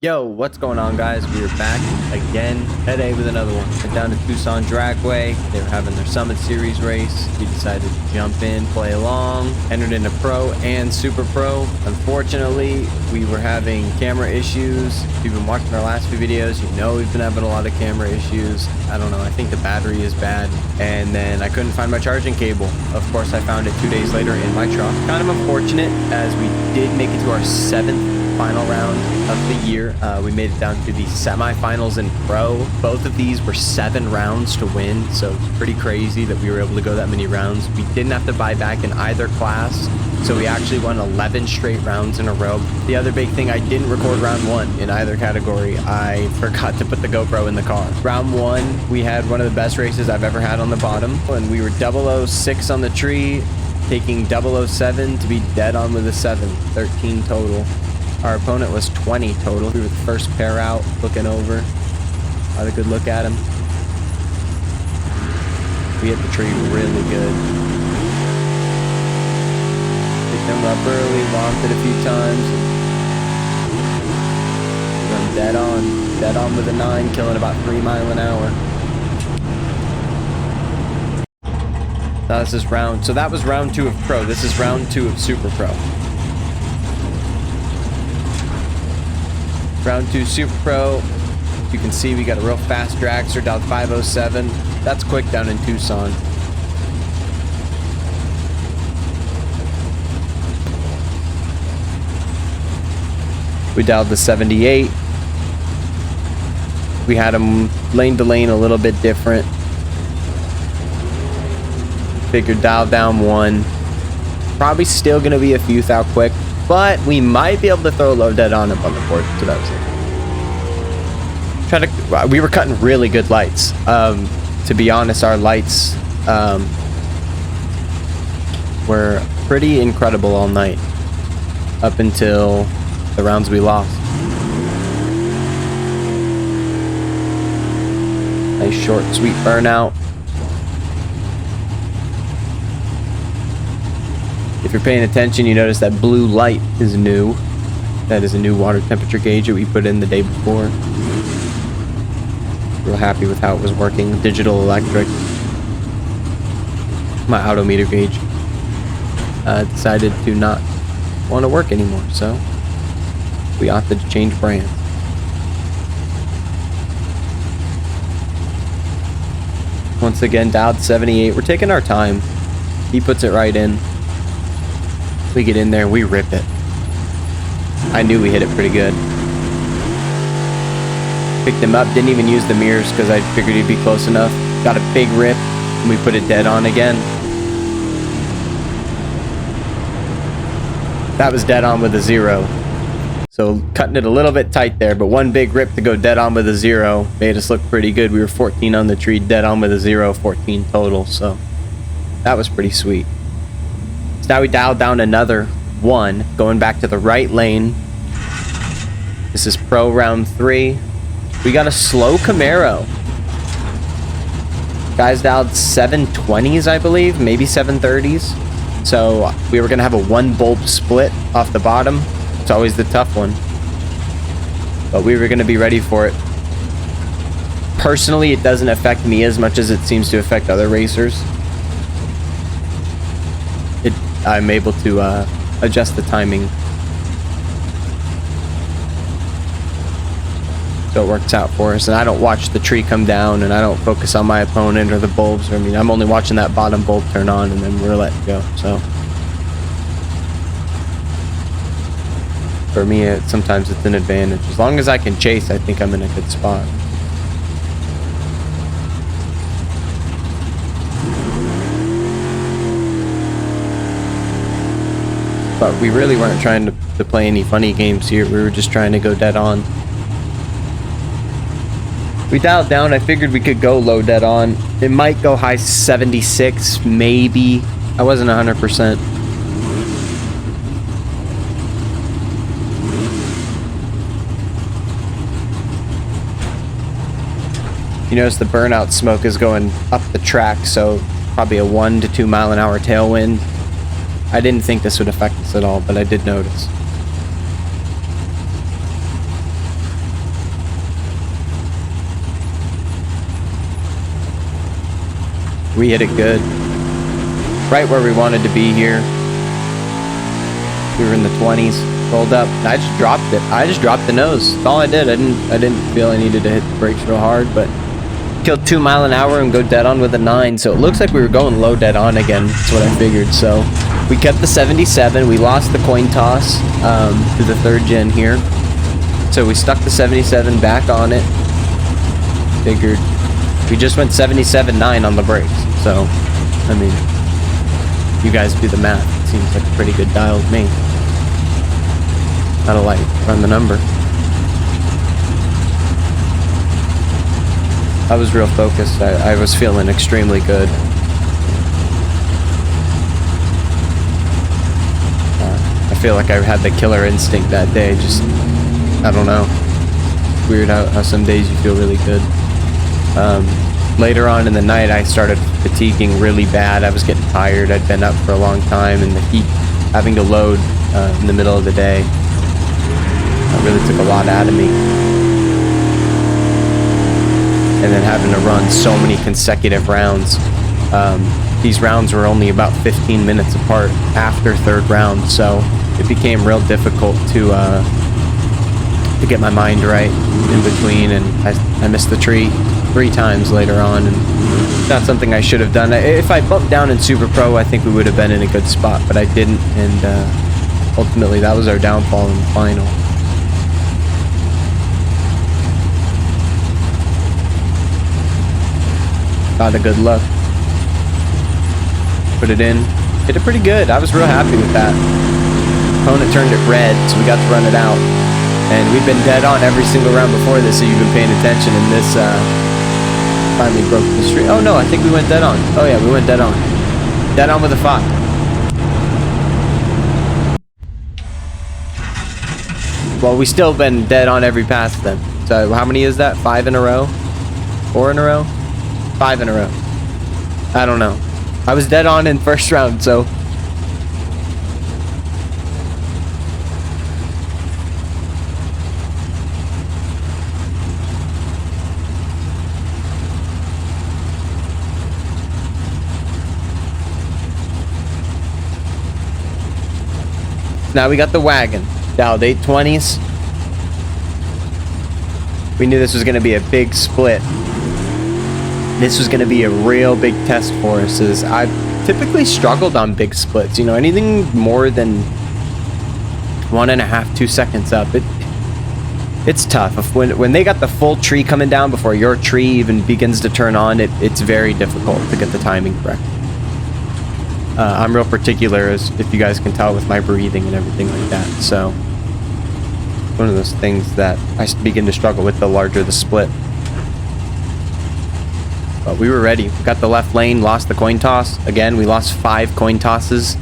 Yo, what's going on, guys? We are back again today with another one. Went down to Tucson Dragway. They were having their Summit Series race. We decided to jump in, play along, entered into Pro and Super Pro. Unfortunately, we were having camera issues. If you've been watching our last few videos, you know we've been having a lot of camera issues. I don't know, I think the battery is bad. And then I couldn't find my charging cable. Of course, I found it 2 days later in my truck. Kind of unfortunate, as we did make it to our 7th final round of the year. We made it down to the semifinals in Pro. Both of these were 7 rounds to win, so pretty crazy that we were able to go that many rounds. We didn't have to buy back in either class, so we actually won 11 straight rounds in a row. The other big thing, I didn't record round 1 in either category. I forgot to put the GoPro in the car. Round 1, we had one of the best races I've ever had on the bottom, and we were 006 on the tree, taking 007 to be dead on with a 7, 13 total. Our opponent was 20 total. We were the first pair out, looking over. Had a good look at him. We hit the tree really good. Picked them up early, locked it a few times. Run dead on with a 9, killing about 3 miles an hour. This is round, so that was round 2 of Pro. This is round 2 of Super Pro. Round 2 Super Pro, you can see we got a real fast dragster down 507. That's quick down in Tucson. We dialed the 78. We had them lane to lane a little bit different. Figured dial down 1. Probably still going to be a few thou quick, but we might be able to throw a low dead on up on the board. So that was it. We were cutting really good lights. To be honest, our lights were pretty incredible all night, up until the rounds we lost. Nice short, sweet burnout. If you're paying attention, you notice that blue light is new. That is a new water temperature gauge that we put in the day before. Real happy with how it was working. Digital electric. My odometer gauge decided to not want to work anymore, so we opted to change brands. Once again, dialed 78. We're taking our time. He puts it right in. We get in there and we rip it. I knew we hit it pretty good. Picked him up, didn't even use the mirrors because I figured he'd be close enough. Got a big rip, and we put it dead on again. That was dead on with a 0. So cutting it a little bit tight there, but one big rip to go dead on with a 0 made us look pretty good. We were 14 on the tree, dead on with a 0, 14 total, so that was pretty sweet. Now we dialed down another 1, going back to the right lane. This is Pro round 3. We got a slow Camaro. Guys dialed 720s, I believe, maybe 730s. So we were gonna have a 1 bulb split off the bottom. It's always the tough one, but we were gonna be ready for it. Personally, it doesn't affect me as much as it seems to affect other racers. I'm able to adjust the timing, so it works out for us. And I don't watch the tree come down, and I don't focus on my opponent or the bulbs. I mean, I'm only watching that bottom bulb turn on, and then we're letting go. So for me, sometimes it's an advantage. As long as I can chase, I think I'm in a good spot. But we really weren't trying to play any funny games here. We were just trying to go dead on. We dialed down. I figured we could go low dead on. It might go high 76, maybe. I wasn't 100%. You notice the burnout smoke is going up the track, so probably a 1 to 2 mile an hour tailwind. I didn't think this would affect us at all, but I did notice. We hit it good. Right where we wanted to be here. We were in the 20s. Rolled up. I just dropped it. I just dropped the nose. That's all I did. I didn't feel I needed to hit the brakes real hard, but killed 2 mile an hour and go dead on with a 9. So it looks like we were going low dead on again. That's what I figured. So we kept the 77. We lost the coin toss to the 3rd gen here. So we stuck the 77 back on it. Figured we just went 77.9 on the brakes. So, I mean, you guys do the math. It seems like a pretty good dial to me. Gotta like run the number. I was real focused. I was feeling extremely good. I feel like I had the killer instinct that day. Just, I don't know. Weird how some days you feel really good. Later on in the night, I started fatiguing really bad. I was getting tired. I'd been up for a long time, and the heat, having to load in the middle of the day, really took a lot out of me. And then having to run so many consecutive rounds. These rounds were only about 15 minutes apart after 3rd round, so it became real difficult to get my mind right in between, and I missed the tree 3 times later on, and not something I should have done. If I bumped down in Super Pro, I think we would have been in a good spot, but I didn't, and ultimately that was our downfall in the final. Got a good look. Put it in. Hit it pretty good. I was real happy with that. Opponent turned it red, so we got to run it out. And we've been dead on every single round before this, so you've been paying attention, and this finally broke the streak. Oh no, I think we went dead on. Oh yeah, we went dead on. Dead on with a 5. Well, we still been dead on every pass then. So how many is that? 5 in a row? 4 in a row? 5 in a row. I don't know. I was dead on in 1st round, so. Now we got the wagon. Dialed 820s. We knew this was going to be a big split. This was going to be a real big test for us, as I've typically struggled on big splits. You know, anything more than 1.5, 2 seconds up, it's tough. When they got the full tree coming down before your tree even begins to turn on, it's very difficult to get the timing correct. I'm real particular, as if you guys can tell, with my breathing and everything like that. So one of those things that I begin to struggle with the larger the split. But we were ready. We got the left lane, lost the coin toss. Again, we lost 5 coin tosses.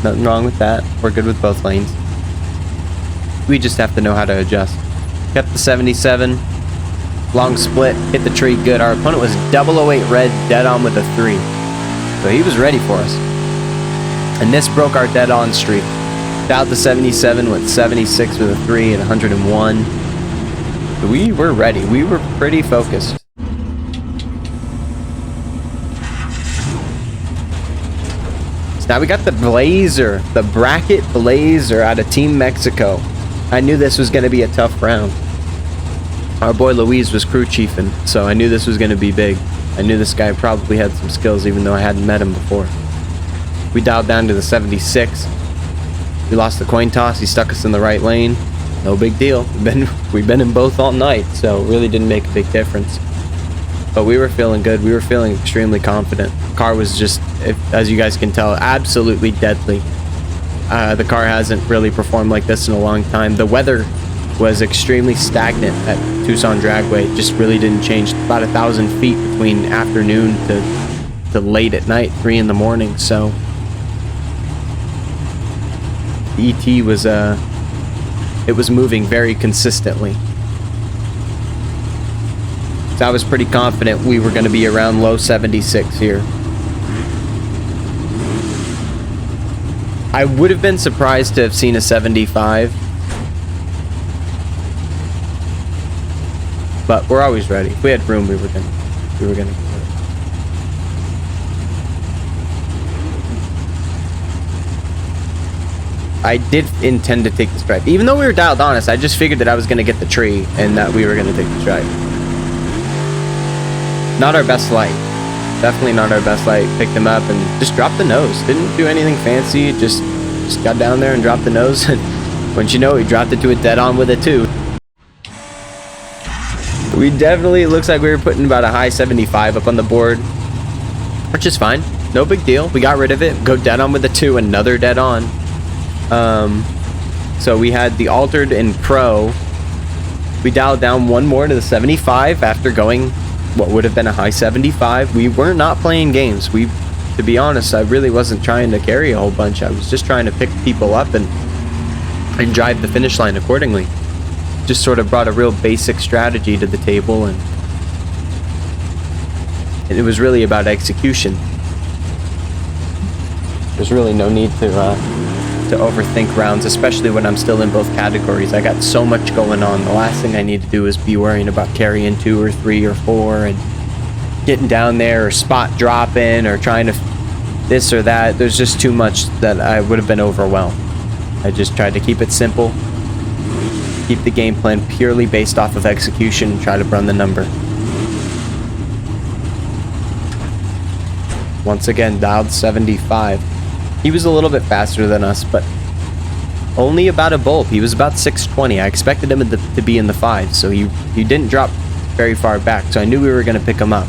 Nothing wrong with that. We're good with both lanes. We just have to know how to adjust. Kept the 77. Long split, hit the tree good. Our opponent was 008 red, dead on with a 3. So he was ready for us. And this broke our dead on streak. Dialed the 77, went 76 with a 3 and 101. So we were ready. We were pretty focused. So now we got the Blazer, the bracket Blazer out of Team Mexico. I knew this was going to be a tough round. Our boy Luis was crew chiefing, so I knew this was going to be big. I knew this guy probably had some skills, even though I hadn't met him before. We dialed down to the 76. We lost the coin toss. He stuck us in the right lane. No big deal. We've been in both all night, so it really didn't make a big difference. But we were feeling good. We were feeling extremely confident. The car was just, as you guys can tell, absolutely deadly. The car hasn't really performed like this in a long time. The weather was extremely stagnant at Tucson Dragway. It just really didn't change. About 1,000 feet between afternoon to late at night, 3 in the morning. So the ET was it was moving very consistently. So I was pretty confident we were going to be around low 76 here. I would have been surprised to have seen a 75. but we're always ready. If we had room, we were gonna do it. I did intend to take the stripe. Even though we were dialed honest, I just figured that I was going to get the tree and that we were going to take the stripe. Not our best light. Definitely not our best light. Picked him up and just dropped the nose. Didn't do anything fancy. Just got down there and dropped the nose. And once you know, he dropped it to a dead on with it too. We definitely, it looks like we were putting about a high 75 up on the board, which is fine. No big deal. We got rid of it. Go dead on with the 2, another dead on. So we had the altered in pro. We dialed down one more to the 75 after going what would have been a high 75. We were not playing games. To be honest, I really wasn't trying to carry a whole bunch. I was just trying to pick people up and drive the finish line accordingly. Just sort of brought a real basic strategy to the table, and it was really about execution. There's really no need to overthink rounds, especially when I'm still in both categories. I got so much going on. The last thing I need to do is be worrying about carrying 2 or 3 or 4 and getting down there or spot dropping or trying to this or that. There's just too much that I would have been overwhelmed. I just tried to keep it simple, keep the game plan purely based off of execution, and try to run the number. Once again, dialed 75. He was a little bit faster than us, but only about a bulb. He was about 620. I expected him to be in the 5s, so he didn't drop very far back, so I knew we were going to pick him up.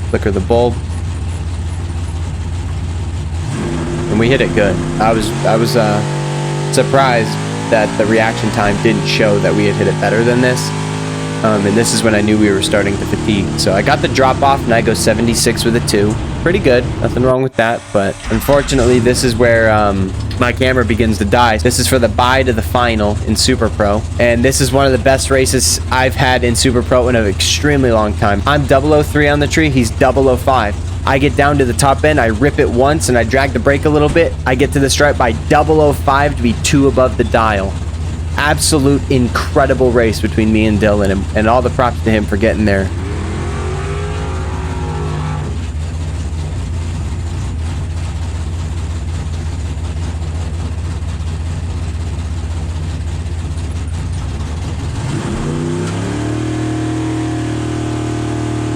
Flicker the bulb. And we hit it good. I was surprised that the reaction time didn't show that we had hit it better than this. And this is when I knew we were starting to fatigue. So I got the drop off and I go 76 with a 2. Pretty good. Nothing wrong with that. But unfortunately, this is where my camera begins to die. This is for the bye to the final in Super Pro. And this is one of the best races I've had in Super Pro in an extremely long time. I'm 003 on the tree. He's 005. I get down to the top end. I rip it once and I drag the brake a little bit. I get to the stripe by 005 to be 2 above the dial. Absolute incredible race between me and Dylan, and all the props to him for getting there.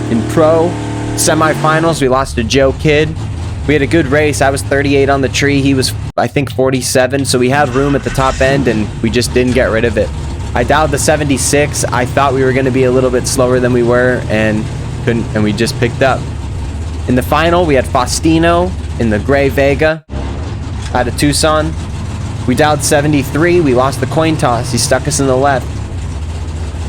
In pro semifinals, we lost to Joe Kidd. We had a good race. I was 38 on the tree. He was, I think, 47. So we had room at the top end, and we just didn't get rid of it. I dialed the 76. I thought we were going to be a little bit slower than we were, and couldn't. And we just picked up. In the final, we had Faustino in the gray Vega out of Tucson. We dialed 73. We lost the coin toss. He stuck us in the left.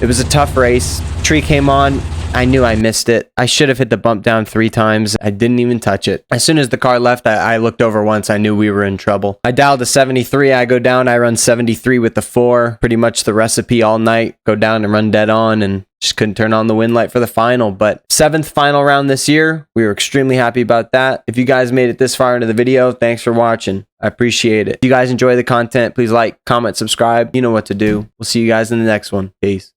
It was a tough race. Tree came on. I knew I missed it. I should have hit the bump down 3 times. I didn't even touch it. As soon as the car left, I looked over once. I knew we were in trouble. I dialed to 73. I go down. I run 73 with the 4. Pretty much the recipe all night. Go down and run dead on, and just couldn't turn on the wind light for the final. But 7th final round this year. We were extremely happy about that. If you guys made it this far into the video, thanks for watching. I appreciate it. If you guys enjoy the content, please like, comment, subscribe. You know what to do. We'll see you guys in the next one. Peace.